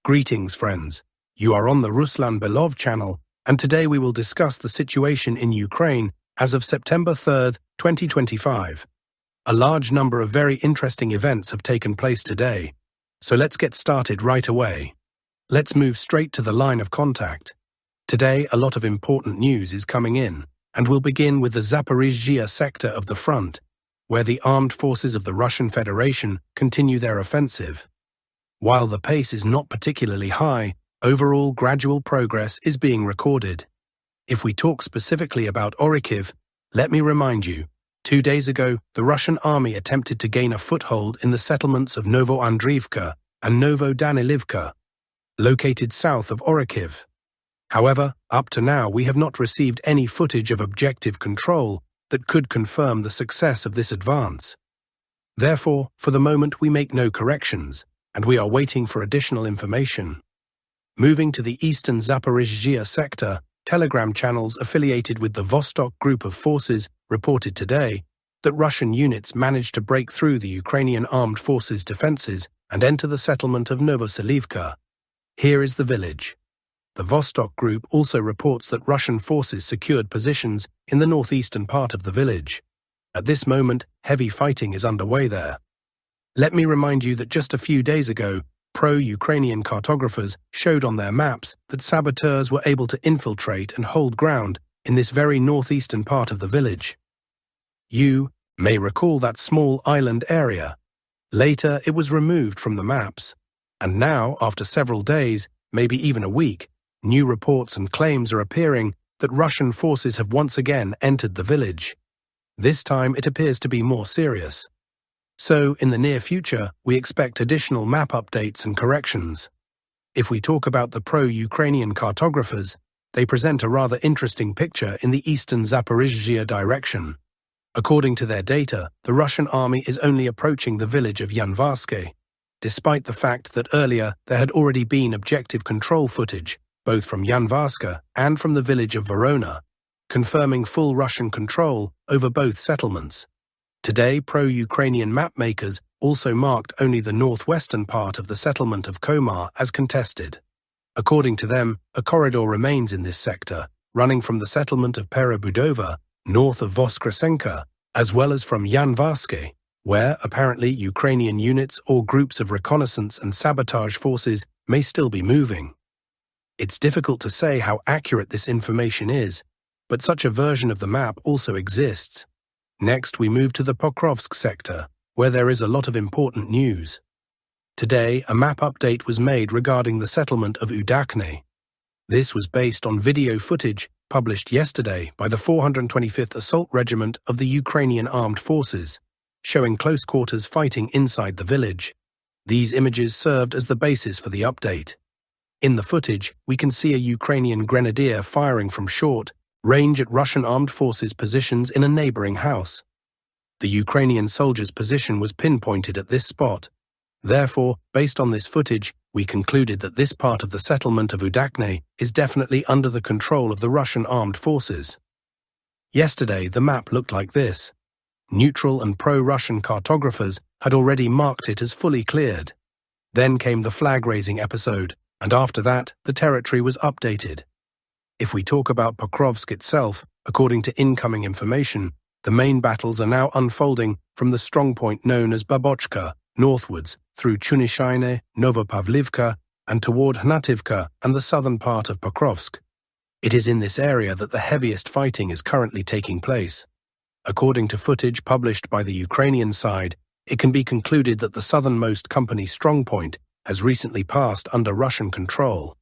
Greetings, friends. You are on the Ruslan Belov channel, and today we will discuss the situation in Ukraine as of September 3rd, 2025. A large number of very interesting events have taken place today, so let's get started right away. Let's move straight to the line of contact. Today, a lot of important news is coming in, and we'll begin with the Zaporizhzhia sector of the front, where the armed forces of the Russian Federation continue their offensive. While the pace is not particularly high, overall gradual progress is being recorded. If we talk specifically about Orikhiv, let me remind you, 2 days ago, the Russian army attempted to gain a foothold in the settlements of Novoandriivka and Novodanilivka, located south of Orikhiv. However, up to now we have not received any footage of objective control that could confirm the success of this advance. Therefore, for the moment we make no corrections, and we are waiting for additional information. Moving to the eastern Zaporizhzhia sector, Telegram channels affiliated with the Vostok group of forces reported today that Russian units managed to break through the Ukrainian armed forces' defenses and enter the settlement of Novoselivka. Here is the village. The Vostok group also reports that Russian forces secured positions in the northeastern part of the village. At this moment, heavy fighting is underway there. Let me remind you that just a few days ago, pro-Ukrainian cartographers showed on their maps that saboteurs were able to infiltrate and hold ground in this very northeastern part of the village. You may recall that small island area. Later, it was removed from the maps. And now, after several days, maybe even a week, new reports and claims are appearing that Russian forces have once again entered the village. This time it appears to be more serious. So, in the near future, we expect additional map updates and corrections. If we talk about the pro-Ukrainian cartographers, they present a rather interesting picture in the eastern Zaporizhzhia direction. According to their data, the Russian army is only approaching the village of Yanvarske, despite the fact that earlier there had already been objective control footage, both from Yanvarska and from the village of Verona, confirming full Russian control over both settlements. Today, pro-Ukrainian mapmakers also marked only the northwestern part of the settlement of Komar as contested. According to them, a corridor remains in this sector, running from the settlement of Perebudova, north of Voskresenka, as well as from Yanvarske, where apparently Ukrainian units or groups of reconnaissance and sabotage forces may still be moving. It's difficult to say how accurate this information is, but such a version of the map also exists. Next, we move to the Pokrovsk sector, where there is a lot of important news. Today, a map update was made regarding the settlement of Udakne. This was based on video footage published yesterday by the 425th Assault Regiment of the Ukrainian Armed Forces, showing close quarters fighting inside the village. These images served as the basis for the update. In the footage, we can see a Ukrainian grenadier firing from short range at Russian armed forces positions in a neighboring house. The Ukrainian soldier's position was pinpointed at this spot. Therefore, based on this footage, we concluded that this part of the settlement of Udakne is definitely under the control of the Russian armed forces. Yesterday, the map looked like this. Neutral and pro-Russian cartographers had already marked it as fully cleared. Then came the flag-raising episode, and after that, the territory was updated. If we talk about Pokrovsk itself, according to incoming information, the main battles are now unfolding from the strongpoint known as Babochka, northwards, through Chunishine, Novopavlivka, and toward Hnativka and the southern part of Pokrovsk. It is in this area that the heaviest fighting is currently taking place. According to footage published by the Ukrainian side, it can be concluded that the southernmost company strongpoint has recently passed under Russian control.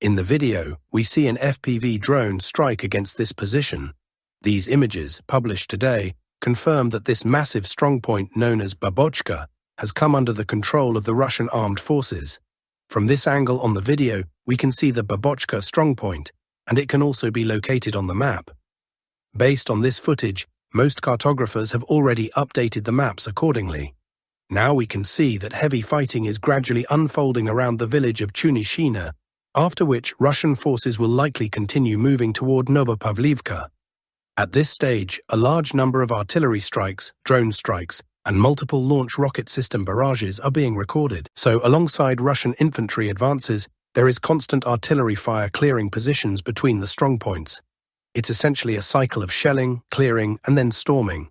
In the video, we see an FPV drone strike against this position. These images, published today, confirm that this massive strongpoint known as Babochka has come under the control of the Russian armed forces. From this angle on the video, we can see the Babochka strongpoint, and it can also be located on the map. Based on this footage, most cartographers have already updated the maps accordingly. Now we can see that heavy fighting is gradually unfolding around the village of Chunishina, after which Russian forces will likely continue moving toward Novopavlivka. At this stage, a large number of artillery strikes, drone strikes, and multiple launch rocket system barrages are being recorded. So, alongside Russian infantry advances, there is constant artillery fire clearing positions between the strongpoints. It's essentially a cycle of shelling, clearing, and then storming.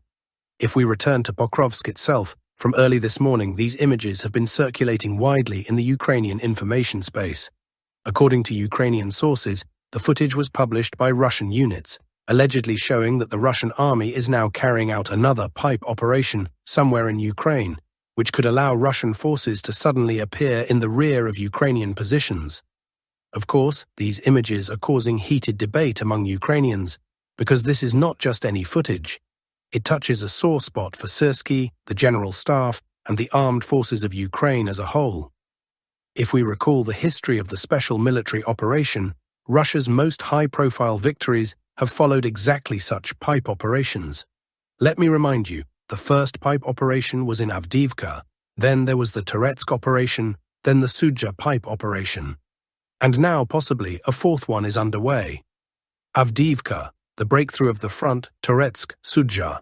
If we return to Pokrovsk itself, from early this morning, these images have been circulating widely in the Ukrainian information space. According to Ukrainian sources, the footage was published by Russian units, allegedly showing that the Russian army is now carrying out another pipe operation somewhere in Ukraine, which could allow Russian forces to suddenly appear in the rear of Ukrainian positions. Of course, these images are causing heated debate among Ukrainians, because this is not just any footage. It touches a sore spot for Siversk, the general staff, and the armed forces of Ukraine as a whole. If we recall the history of the special military operation, Russia's most high-profile victories have followed exactly such pipe operations. Let me remind you, the first pipe operation was in Avdiivka, then there was the Toretsk operation, then the Zaporizhzhia pipe operation. And now, possibly, a fourth one is underway. Avdiivka, the breakthrough of the front, Toretsk, Zaporizhzhia.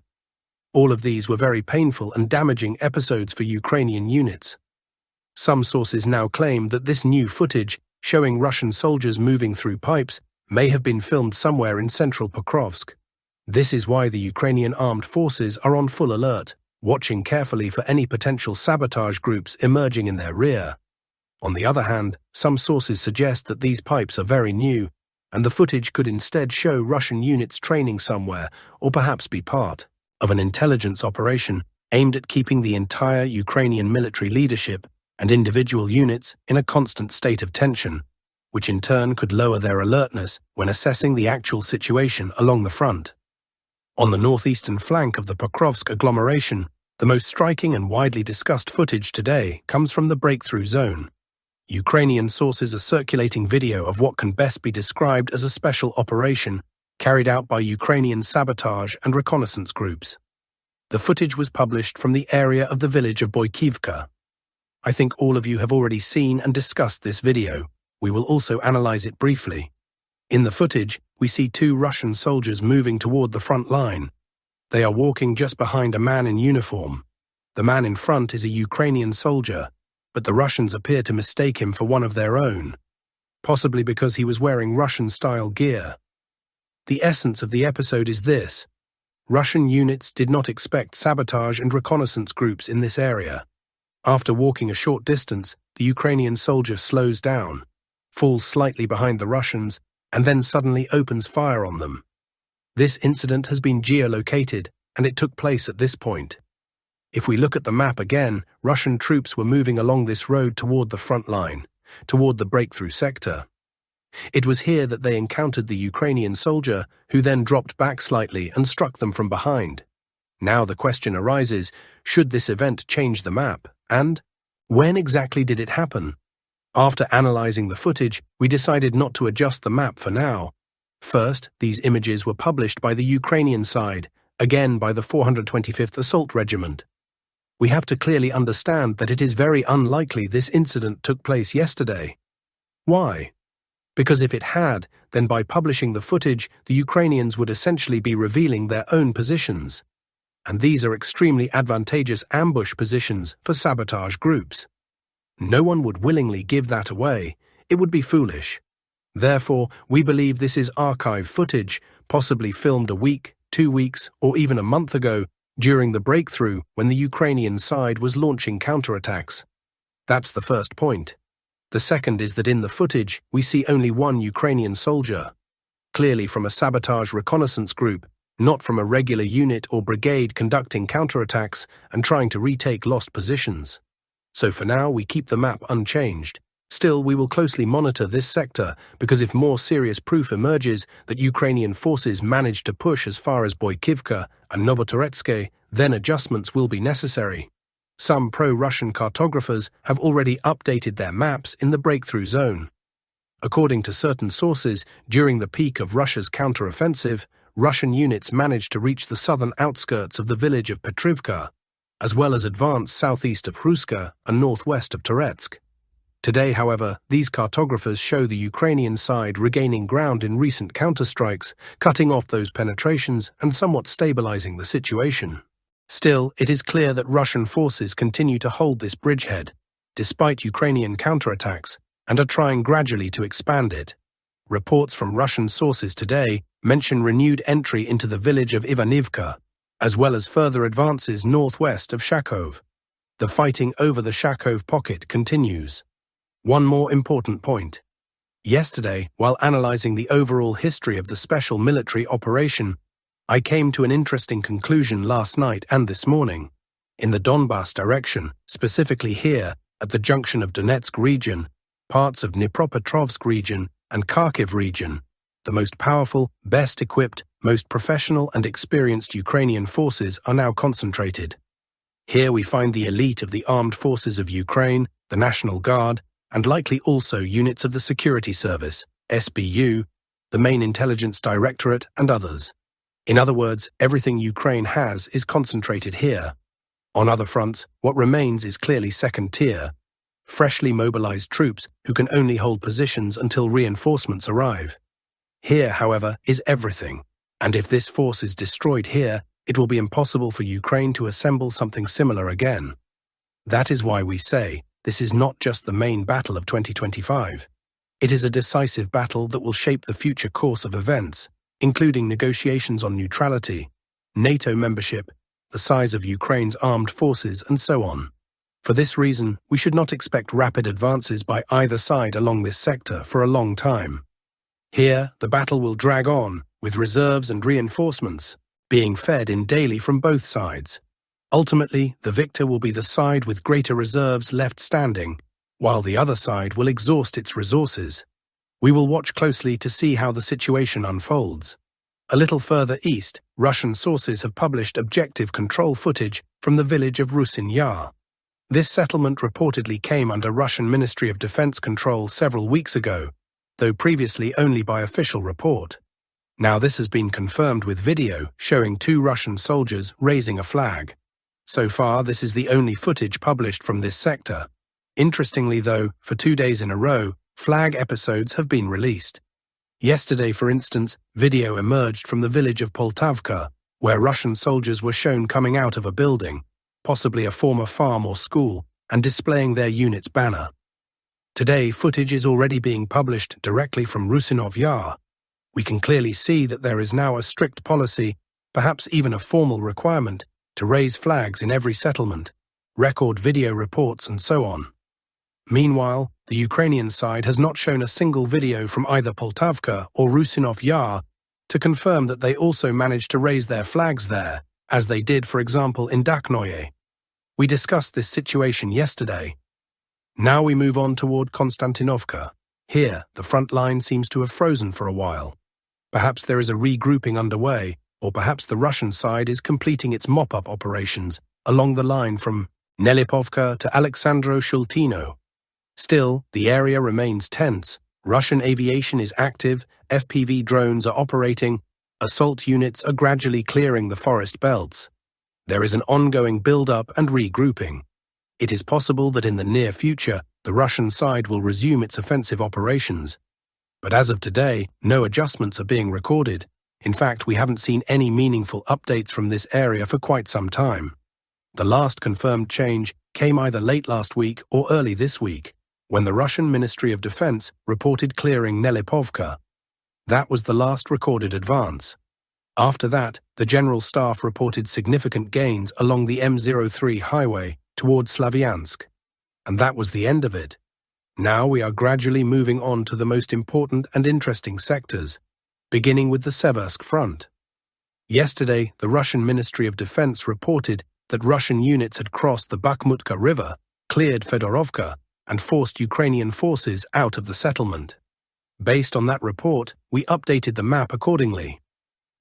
All of these were very painful and damaging episodes for Ukrainian units. Some sources now claim that this new footage, showing Russian soldiers moving through pipes, may have been filmed somewhere in central Pokrovsk. This is why the Ukrainian armed forces are on full alert, watching carefully for any potential sabotage groups emerging in their rear. On the other hand, some sources suggest that these pipes are very new, and the footage could instead show Russian units training somewhere, or perhaps be part of an intelligence operation aimed at keeping the entire Ukrainian military leadership and individual units in a constant state of tension, which in turn could lower their alertness when assessing the actual situation along the front. On the northeastern flank of the Pokrovsk agglomeration, the most striking and widely discussed footage today comes from the breakthrough zone. Ukrainian sources are circulating video of what can best be described as a special operation carried out by Ukrainian sabotage and reconnaissance groups. The footage was published from the area of the village of Boyka. I think all of you have already seen and discussed this video. We will also analyze it briefly. In the footage, we see two Russian soldiers moving toward the front line. They are walking just behind a man in uniform. The man in front is a Ukrainian soldier, but the Russians appear to mistake him for one of their own, possibly because he was wearing Russian-style gear. The essence of the episode is this: Russian units did not expect sabotage and reconnaissance groups in this area. After walking a short distance, the Ukrainian soldier slows down, falls slightly behind the Russians, and then suddenly opens fire on them. This incident has been geolocated, and it took place at this point. If we look at the map again, Russian troops were moving along this road toward the front line, toward the breakthrough sector. It was here that they encountered the Ukrainian soldier, who then dropped back slightly and struck them from behind. Now the question arises, should this event change the map? And when exactly did it happen? After analyzing the footage, we decided not to adjust the map for now. First, these images were published by the Ukrainian side, again by the 425th Assault Regiment. We have to clearly understand that it is very unlikely this incident took place yesterday. Why? Because if it had, then by publishing the footage, the Ukrainians would essentially be revealing their own positions. And these are extremely advantageous ambush positions for sabotage groups. No one would willingly give that away. It would be foolish. Therefore, we believe this is archive footage, possibly filmed a week, 2 weeks, or even a month ago, during the breakthrough when the Ukrainian side was launching counterattacks. That's the first point. The second is that in the footage, we see only one Ukrainian soldier, clearly from a sabotage reconnaissance group, not from a regular unit or brigade conducting counterattacks and trying to retake lost positions. So for now, we keep the map unchanged. Still, we will closely monitor this sector, because if more serious proof emerges that Ukrainian forces manage to push as far as Boyka and Toretsk, then adjustments will be necessary. Some pro-Russian cartographers have already updated their maps in the breakthrough zone. According to certain sources, during the peak of Russia's counter-offensive, Russian units managed to reach the southern outskirts of the village of Petrivka, as well as advance southeast of Hruska and northwest of Toretsk. Today, however, these cartographers show the Ukrainian side regaining ground in recent counterstrikes, cutting off those penetrations and somewhat stabilizing the situation. Still, it is clear that Russian forces continue to hold this bridgehead, despite Ukrainian counterattacks, and are trying gradually to expand it. Reports from Russian sources today mention renewed entry into the village of Ivanivka, as well as further advances northwest of Shakov. The fighting over the Shakov pocket continues. One more important point. Yesterday, while analyzing the overall history of the special military operation, I came to an interesting conclusion last night and this morning. In the Donbas direction, specifically here, at the junction of Donetsk region, parts of Dnipropetrovsk region, and Kharkiv region, the most powerful, best equipped, most professional and experienced Ukrainian forces are now concentrated. Here we find the elite of the armed forces of Ukraine, the National Guard, and likely also units of the Security Service, SBU, the main intelligence directorate, and others. In other words, everything Ukraine has is concentrated here. On other fronts, what remains is clearly second tier, freshly mobilized troops who can only hold positions until reinforcements arrive. Here, however, is everything, and if this force is destroyed here, it will be impossible for Ukraine to assemble something similar again. That is why we say, this is not just the main battle of 2025. It is a decisive battle that will shape the future course of events, including negotiations on neutrality, NATO membership, the size of Ukraine's armed forces, and so on. For this reason, we should not expect rapid advances by either side along this sector for a long time. Here, the battle will drag on, with reserves and reinforcements being fed in daily from both sides. Ultimately, the victor will be the side with greater reserves left standing, while the other side will exhaust its resources. We will watch closely to see how the situation unfolds. A little further east, Russian sources have published objective control footage from the village of Rusin Yar. This settlement reportedly came under Russian Ministry of Defense control several weeks ago, though previously only by official report. Now this has been confirmed with video showing 2 Russian soldiers raising a flag. So far, this is the only footage published from this sector. Interestingly though, for 2 days in a row, flag episodes have been released. Yesterday, for instance, video emerged from the village of Poltavka, where Russian soldiers were shown coming out of a building, possibly a former farm or school, and displaying their unit's banner. Today, footage is already being published directly from Rusinov Yar. We can clearly see that there is now a strict policy, perhaps even a formal requirement, to raise flags in every settlement, record video reports, and so on. Meanwhile, the Ukrainian side has not shown a single video from either Poltavka or Rusinov Yar to confirm that they also managed to raise their flags there, as they did, for example, in Dakhnoye. We discussed this situation yesterday. Now we move on toward Konstantinovka. Here, the front line seems to have frozen for a while. Perhaps there is a regrouping underway, or perhaps the Russian side is completing its mop-up operations along the line from Nelipovka to Alexandro-Shultino. Still, the area remains tense. Russian aviation is active, FPV drones are operating, assault units are gradually clearing the forest belts. There is an ongoing build-up and regrouping. It is possible that in the near future, the Russian side will resume its offensive operations. But as of today, no adjustments are being recorded. In fact, we haven't seen any meaningful updates from this area for quite some time. The last confirmed change came either late last week or early this week, when the Russian Ministry of Defense reported clearing Nelipovka. That was the last recorded advance. After that, the General Staff reported significant gains along the M03 highway towards Slavyansk. And that was the end of it. Now we are gradually moving on to the most important and interesting sectors, beginning with the Seversk front. Yesterday, the Russian Ministry of Defense reported that Russian units had crossed the Bakhmutka River, cleared Fedorovka, and forced Ukrainian forces out of the settlement. Based on that report, we updated the map accordingly.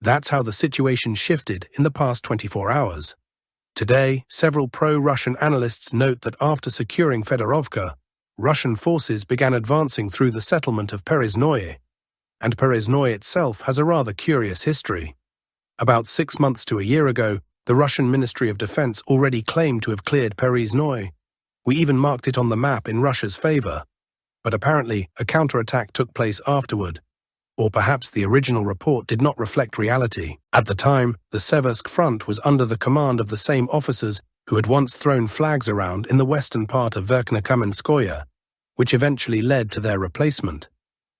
That's how the situation shifted in the past 24 hours. Today, several pro-Russian analysts note that after securing Fedorovka, Russian forces began advancing through the settlement of Peresnoye, and Peresnoye itself has a rather curious history. About 6 months to a year ago, the Russian Ministry of Defense already claimed to have cleared Peresnoye. We even marked it on the map in Russia's favor. But apparently, a counterattack took place afterward. Or perhaps the original report did not reflect reality. At the time, the Seversk front was under the command of the same officers who had once thrown flags around in the western part of Verkhnekamenskoye, which eventually led to their replacement.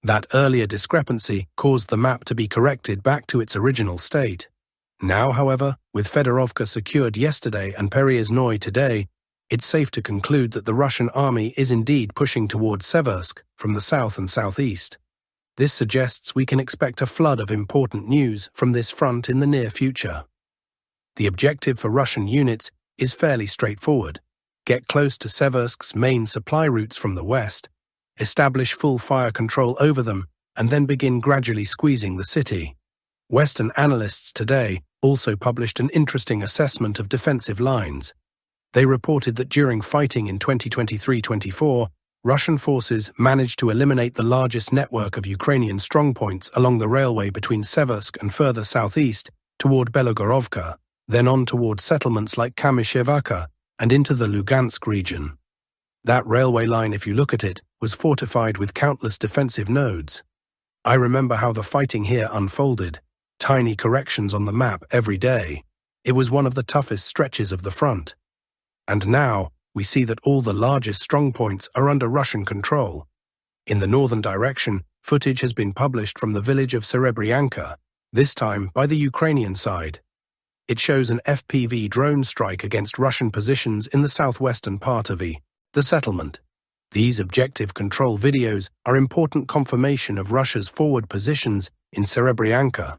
That earlier discrepancy caused the map to be corrected back to its original state. Now, however, with Fedorovka secured yesterday and Pereyaznoi today, it's safe to conclude that the Russian army is indeed pushing towards Seversk from the south and southeast. This suggests we can expect a flood of important news from this front in the near future. The objective for Russian units is fairly straightforward. Get close to Seversk's main supply routes from the west, establish full fire control over them, and then begin gradually squeezing the city. Western analysts today also published an interesting assessment of defensive lines. They reported that during fighting in 2023-24, Russian forces managed to eliminate the largest network of Ukrainian strongpoints along the railway between Seversk and further southeast toward Belogorovka, then on toward settlements like Kamyshevaka and into the Lugansk region. That railway line, if you look at it, was fortified with countless defensive nodes. I remember how the fighting here unfolded, tiny corrections on the map every day. It was one of the toughest stretches of the front. And now, we see that all the largest strongpoints are under Russian control. In the northern direction, footage has been published from the village of Serebryanka, this time by the Ukrainian side. It shows an FPV drone strike against Russian positions in the southwestern part of the settlement. These objective control videos are important confirmation of Russia's forward positions in Serebryanka.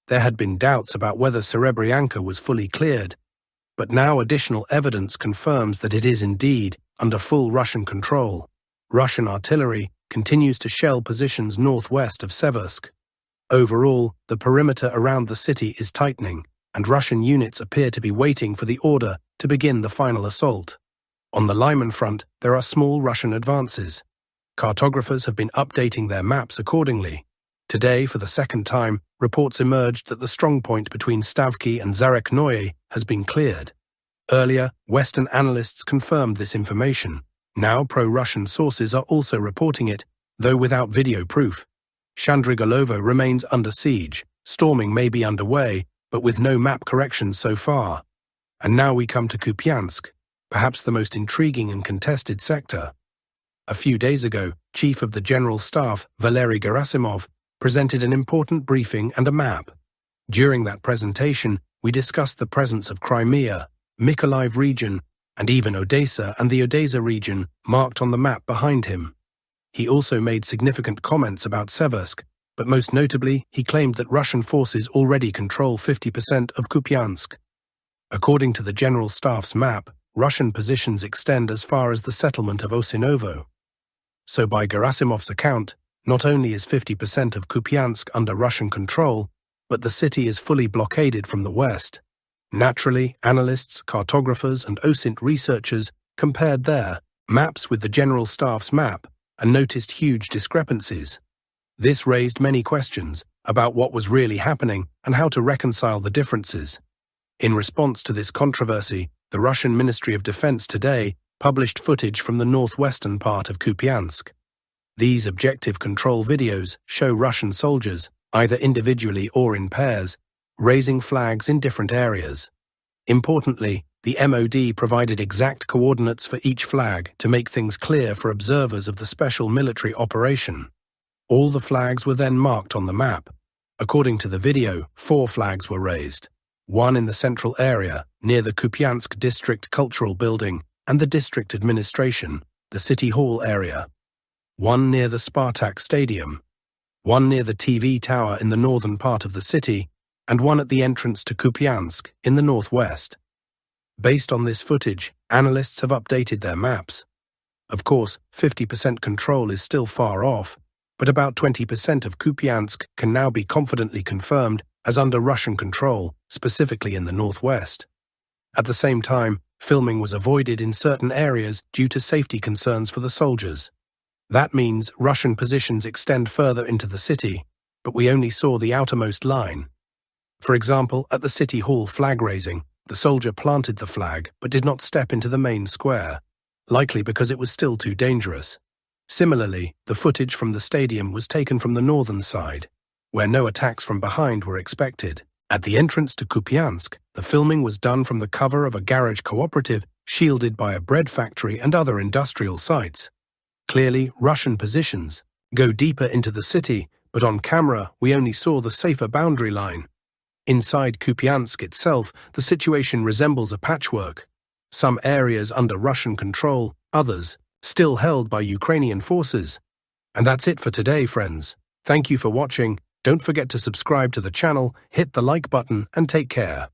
There had been doubts about whether Serebryanka was fully cleared, but now additional evidence confirms that it is indeed under full Russian control. Russian artillery continues to shell positions northwest of Seversk. Overall, the perimeter around the city is tightening, and Russian units appear to be waiting for the order to begin the final assault. On the Lyman front, there are small Russian advances. Cartographers have been updating their maps accordingly. Today, for the second time, reports emerged that the strongpoint between Stavki and Zareknoye has been cleared. Earlier, Western analysts confirmed this information. Now pro-Russian sources are also reporting it, though without video proof. Shandrigolovo remains under siege. Storming may be underway, but with no map corrections so far. And now we come to Kupiansk, perhaps the most intriguing and contested sector. A few days ago, Chief of the General Staff, Valery Gerasimov, presented an important briefing and a map. During that presentation, we discussed the presence of Crimea, Mykolaiv region, and even Odessa and the Odessa region marked on the map behind him. He also made significant comments about Seversk, but most notably, he claimed that Russian forces already control 50% of Kupiansk. According to the General Staff's map, Russian positions extend as far as the settlement of Osinovo. So by Gerasimov's account, not only is 50% of Kupiansk under Russian control, but the city is fully blockaded from the west. Naturally, analysts, cartographers, and OSINT researchers compared their maps with the General Staff's map and noticed huge discrepancies. This raised many questions about what was really happening and how to reconcile the differences. In response to this controversy, the Russian Ministry of Defense today published footage from the northwestern part of Kupiansk. These objective control videos show Russian soldiers, either individually or in pairs, raising flags in different areas. Importantly, the MOD provided exact coordinates for each flag to make things clear for observers of the special military operation. All the flags were then marked on the map. According to the video, 4 flags were raised. One in the central area, near the Kupiansk District Cultural Building and the district administration, the City Hall area. One near the Spartak Stadium. One near the TV tower in the northern part of the city, and one at the entrance to Kupiansk in the northwest. Based on this footage, analysts have updated their maps. Of course, 50% control is still far off, but about 20% of Kupiansk can now be confidently confirmed as under Russian control, specifically in the northwest. At the same time, filming was avoided in certain areas due to safety concerns for the soldiers. That means Russian positions extend further into the city, but we only saw the outermost line. For example, at the City Hall flag raising, the soldier planted the flag but did not step into the main square, likely because it was still too dangerous. Similarly, the footage from the stadium was taken from the northern side, where no attacks from behind were expected. At the entrance to Kupiansk, the filming was done from the cover of a garage cooperative shielded by a bread factory and other industrial sites. Clearly, Russian positions go deeper into the city, but on camera we only saw the safer boundary line. Inside Kupiansk itself, the situation resembles a patchwork. Some areas under Russian control, others still held by Ukrainian forces. And that's it for today, friends. Thank you for watching. Don't forget to subscribe to the channel, hit the like button, and take care.